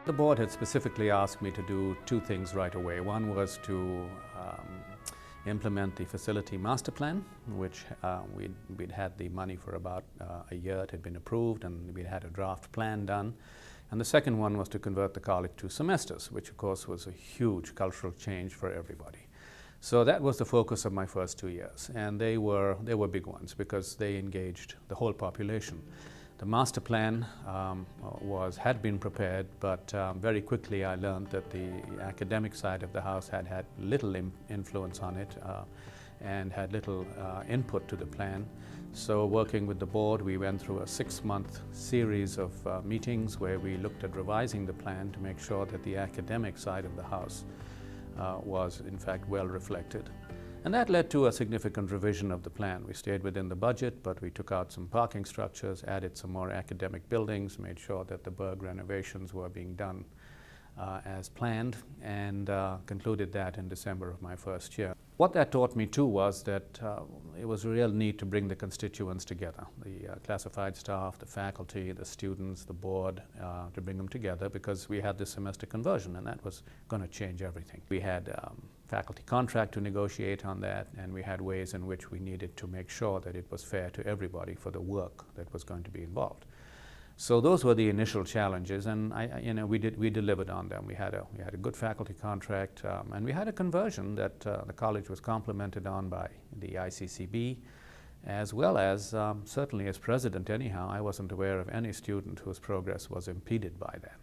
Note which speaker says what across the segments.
Speaker 1: The board had specifically asked me to do two things right away. One was to implement the facility master plan, which we'd had the money for about a year. It had been approved and we'd had a draft plan done. And the second one was to convert the college to semesters, which of course was a huge cultural change for everybody. So that was the focus of my first 2 years, and they were big ones because they engaged the whole population. The master plan had been prepared, but very quickly I learned that the academic side of the house had had little influence on it and had little input to the plan. So working with the board, we went through a 6-month series of meetings where we looked at revising the plan to make sure that the academic side of the house was in fact well reflected. And that led to a significant revision of the plan. We stayed within the budget, but we took out some parking structures, added some more academic buildings, made sure that the Berg renovations were being done as planned, and concluded that in December of my first year. What that taught me too was that it was a real need to bring the constituents together, the classified staff, the faculty, the students, the board, to bring them together because we had this semester conversion and that was going to change everything. We had faculty contract to negotiate on that, and we had ways in which we needed to make sure that it was fair to everybody for the work that was going to be involved. So those were the initial challenges, and we delivered on them. We had a good faculty contract, and we had a conversion that the college was complimented on by the ICCB, as well as certainly as president. Anyhow, I wasn't aware of any student whose progress was impeded by that.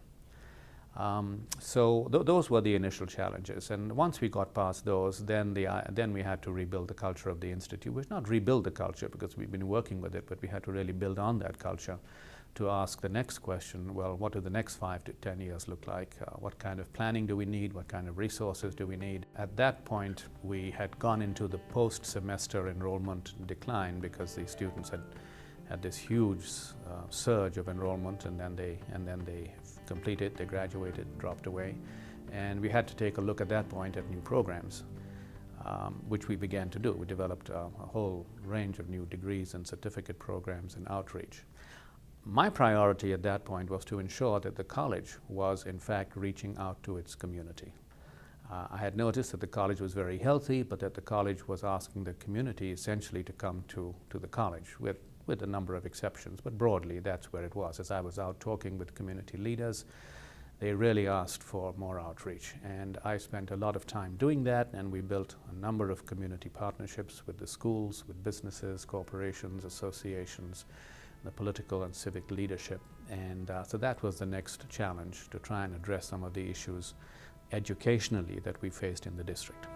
Speaker 1: So those were the initial challenges, and once we got past those, then we had to rebuild the culture of the institute. Well, not rebuild the culture because we've been working with it, but we had to really build on that culture to ask the next question, well, what do the next 5 to 10 years look like? What kind of planning do we need? What kind of resources do we need? At that point, we had gone into the post-semester enrollment decline because the students had this huge surge of enrollment, and then they completed, they graduated, dropped away. And we had to take a look at that point at new programs, which we began to do. We developed a whole range of new degrees and certificate programs and outreach. My priority at that point was to ensure that the college was in fact reaching out to its community. I had noticed that the college was very healthy, but that the college was asking the community essentially to come to the college with a number of exceptions, but broadly that's where it was. As I was out talking with community leaders, they really asked for more outreach, and I spent a lot of time doing that, and we built a number of community partnerships with the schools, with businesses, corporations, associations, the political and civic leadership, and so that was the next challenge, to try and address some of the issues educationally that we faced in the district.